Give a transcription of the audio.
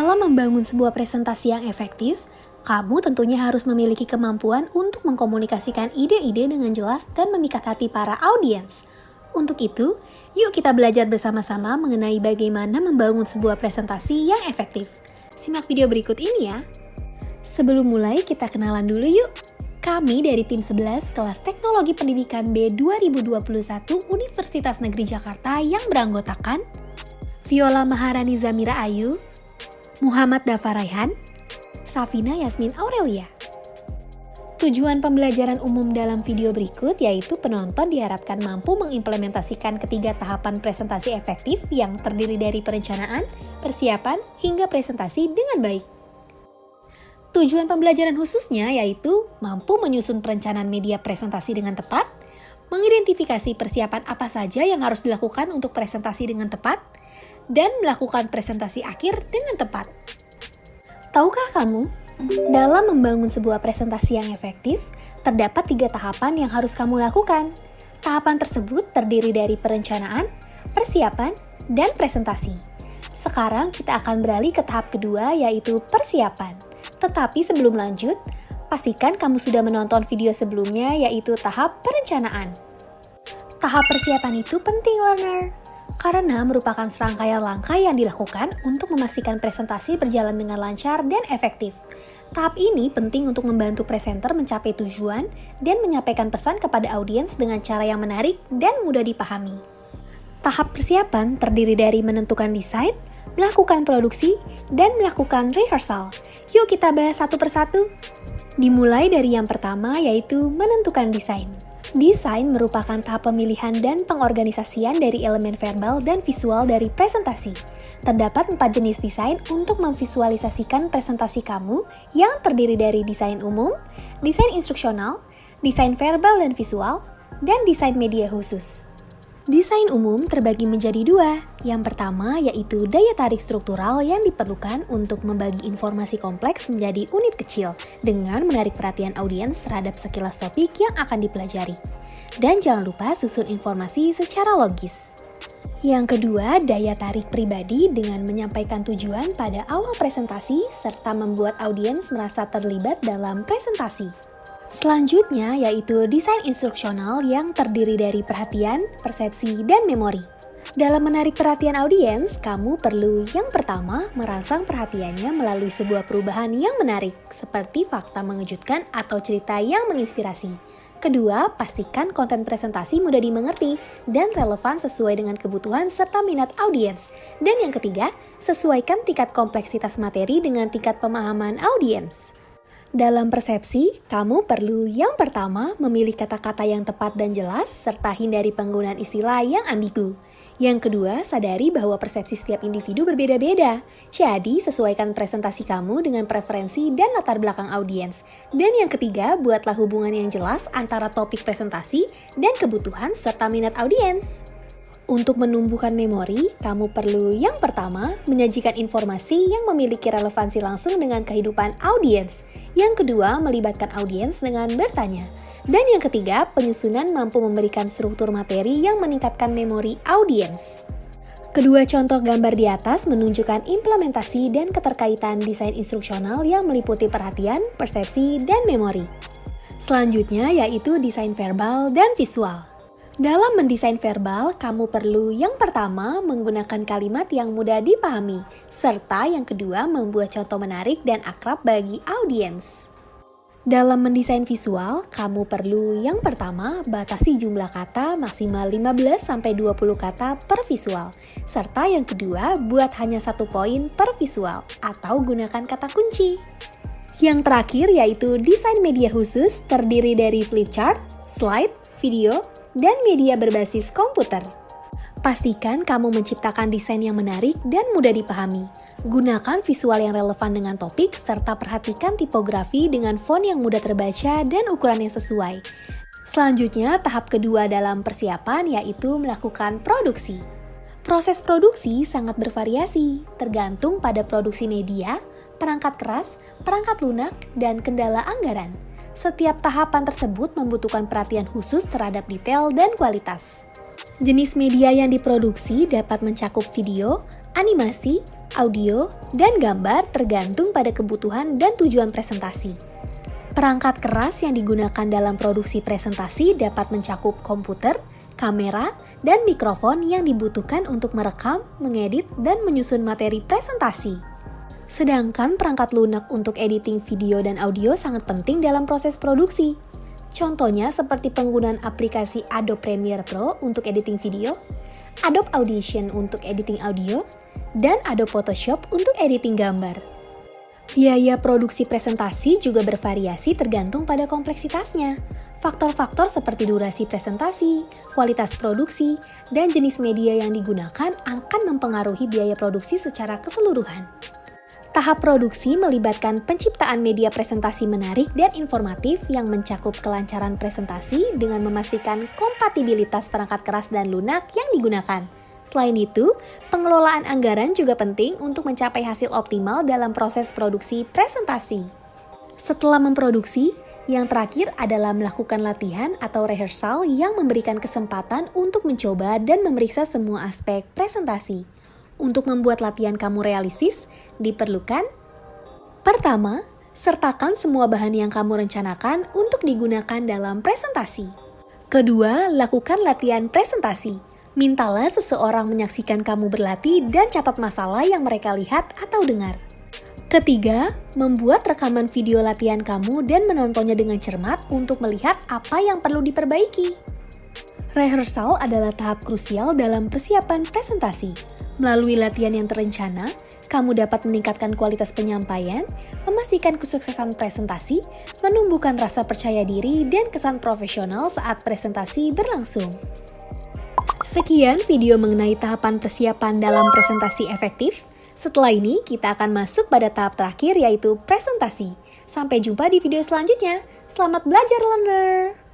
Dalam membangun sebuah presentasi yang efektif, kamu tentunya harus memiliki kemampuan untuk mengkomunikasikan ide-ide dengan jelas dan memikat hati para audiens. Untuk itu, yuk kita belajar bersama-sama mengenai bagaimana membangun sebuah presentasi yang efektif. Simak video berikut ini ya. Sebelum mulai, kita kenalan dulu yuk. Kami dari tim 11 kelas Teknologi Pendidikan B 2021 Universitas Negeri Jakarta yang beranggotakan Viola Maharani Zamira Ayu, Muhammad Dafa Raihan, Safina Yasmin Aurelia. Tujuan pembelajaran umum dalam video berikut yaitu penonton diharapkan mampu mengimplementasikan ketiga tahapan presentasi efektif yang terdiri dari perencanaan, persiapan, hingga presentasi dengan baik. Tujuan pembelajaran khususnya yaitu mampu menyusun perencanaan media presentasi dengan tepat, mengidentifikasi persiapan apa saja yang harus dilakukan untuk presentasi dengan tepat, dan melakukan presentasi akhir dengan tepat. Tahukah kamu, dalam membangun sebuah presentasi yang efektif, terdapat 3 tahapan yang harus kamu lakukan. Tahapan tersebut terdiri dari perencanaan, persiapan, dan presentasi. Sekarang kita akan beralih ke tahap kedua yaitu persiapan. Tetapi sebelum lanjut, pastikan kamu sudah menonton video sebelumnya yaitu tahap perencanaan. Tahap persiapan itu penting, learner, karena merupakan serangkaian langkah yang dilakukan untuk memastikan presentasi berjalan dengan lancar dan efektif. Tahap ini penting untuk membantu presenter mencapai tujuan dan menyampaikan pesan kepada audiens dengan cara yang menarik dan mudah dipahami. Tahap persiapan terdiri dari menentukan desain, melakukan produksi, dan melakukan rehearsal. Yuk kita bahas satu persatu. Dimulai dari yang pertama yaitu menentukan desain. Desain merupakan tahap pemilihan dan pengorganisasian dari elemen verbal dan visual dari presentasi. Terdapat 4 jenis desain untuk memvisualisasikan presentasi kamu yang terdiri dari desain umum, desain instruksional, desain verbal dan visual, dan desain media khusus. Desain umum terbagi menjadi 2. Yang pertama yaitu daya tarik struktural yang diperlukan untuk membagi informasi kompleks menjadi unit kecil dengan menarik perhatian audiens terhadap sekilas topik yang akan dipelajari. Dan jangan lupa susun informasi secara logis. Yang kedua, daya tarik pribadi dengan menyampaikan tujuan pada awal presentasi serta membuat audiens merasa terlibat dalam presentasi. Selanjutnya yaitu desain instruksional yang terdiri dari perhatian, persepsi, dan memori. Dalam menarik perhatian audiens, kamu perlu yang pertama merangsang perhatiannya melalui sebuah perubahan yang menarik, seperti fakta mengejutkan atau cerita yang menginspirasi. Kedua, pastikan konten presentasi mudah dimengerti dan relevan sesuai dengan kebutuhan serta minat audiens. Dan yang ketiga, sesuaikan tingkat kompleksitas materi dengan tingkat pemahaman audiens. Dalam persepsi, kamu perlu yang pertama memilih kata-kata yang tepat dan jelas serta hindari penggunaan istilah yang ambigu. Yang kedua, sadari bahwa persepsi setiap individu berbeda-beda. Jadi, sesuaikan presentasi kamu dengan preferensi dan latar belakang audiens. Dan yang ketiga, buatlah hubungan yang jelas antara topik presentasi dan kebutuhan serta minat audiens. Untuk menumbuhkan memori, kamu perlu yang pertama menyajikan informasi yang memiliki relevansi langsung dengan kehidupan audiens. Yang kedua, melibatkan audiens dengan bertanya. Dan yang ketiga, penyusunan mampu memberikan struktur materi yang meningkatkan memori audiens. Kedua contoh gambar di atas menunjukkan implementasi dan keterkaitan desain instruksional yang meliputi perhatian, persepsi, dan memori. Selanjutnya yaitu desain verbal dan visual. Dalam mendesain verbal, kamu perlu yang pertama menggunakan kalimat yang mudah dipahami, serta yang kedua membuat contoh menarik dan akrab bagi audiens. Dalam mendesain visual, kamu perlu yang pertama batasi jumlah kata maksimal 15-20 kata per visual, serta yang kedua buat hanya 1 poin per visual atau gunakan kata kunci. Yang terakhir yaitu desain media khusus terdiri dari flip chart, slide, video, dan media berbasis komputer. Pastikan kamu menciptakan desain yang menarik dan mudah dipahami. Gunakan visual yang relevan dengan topik serta perhatikan tipografi dengan font yang mudah terbaca dan ukuran yang sesuai. Selanjutnya, tahap kedua dalam persiapan yaitu melakukan produksi. Proses produksi sangat bervariasi, tergantung pada produksi media, perangkat keras, perangkat lunak, dan kendala anggaran. Setiap tahapan tersebut membutuhkan perhatian khusus terhadap detail dan kualitas. Jenis media yang diproduksi dapat mencakup video, animasi, audio, dan gambar tergantung pada kebutuhan dan tujuan presentasi. Perangkat keras yang digunakan dalam produksi presentasi dapat mencakup komputer, kamera, dan mikrofon yang dibutuhkan untuk merekam, mengedit, dan menyusun materi presentasi. Sedangkan perangkat lunak untuk editing video dan audio sangat penting dalam proses produksi. Contohnya seperti penggunaan aplikasi Adobe Premiere Pro untuk editing video, Adobe Audition untuk editing audio, dan Adobe Photoshop untuk editing gambar. Biaya produksi presentasi juga bervariasi tergantung pada kompleksitasnya. Faktor-faktor seperti durasi presentasi, kualitas produksi, dan jenis media yang digunakan akan mempengaruhi biaya produksi secara keseluruhan. Tahap produksi melibatkan penciptaan media presentasi menarik dan informatif yang mencakup kelancaran presentasi dengan memastikan kompatibilitas perangkat keras dan lunak yang digunakan. Selain itu, pengelolaan anggaran juga penting untuk mencapai hasil optimal dalam proses produksi presentasi. Setelah memproduksi, yang terakhir adalah melakukan latihan atau rehearsal yang memberikan kesempatan untuk mencoba dan memeriksa semua aspek presentasi. Untuk membuat latihan kamu realistis, diperlukan: pertama, sertakan semua bahan yang kamu rencanakan untuk digunakan dalam presentasi. Kedua, lakukan latihan presentasi. Mintalah seseorang menyaksikan kamu berlatih dan catat masalah yang mereka lihat atau dengar. Ketiga, membuat rekaman video latihan kamu dan menontonnya dengan cermat untuk melihat apa yang perlu diperbaiki. Rehearsal adalah tahap krusial dalam persiapan presentasi. Melalui latihan yang terencana, kamu dapat meningkatkan kualitas penyampaian, memastikan kesuksesan presentasi, menumbuhkan rasa percaya diri, dan kesan profesional saat presentasi berlangsung. Sekian video mengenai tahapan persiapan dalam presentasi efektif. Setelah ini, kita akan masuk pada tahap terakhir yaitu presentasi. Sampai jumpa di video selanjutnya. Selamat belajar, learner!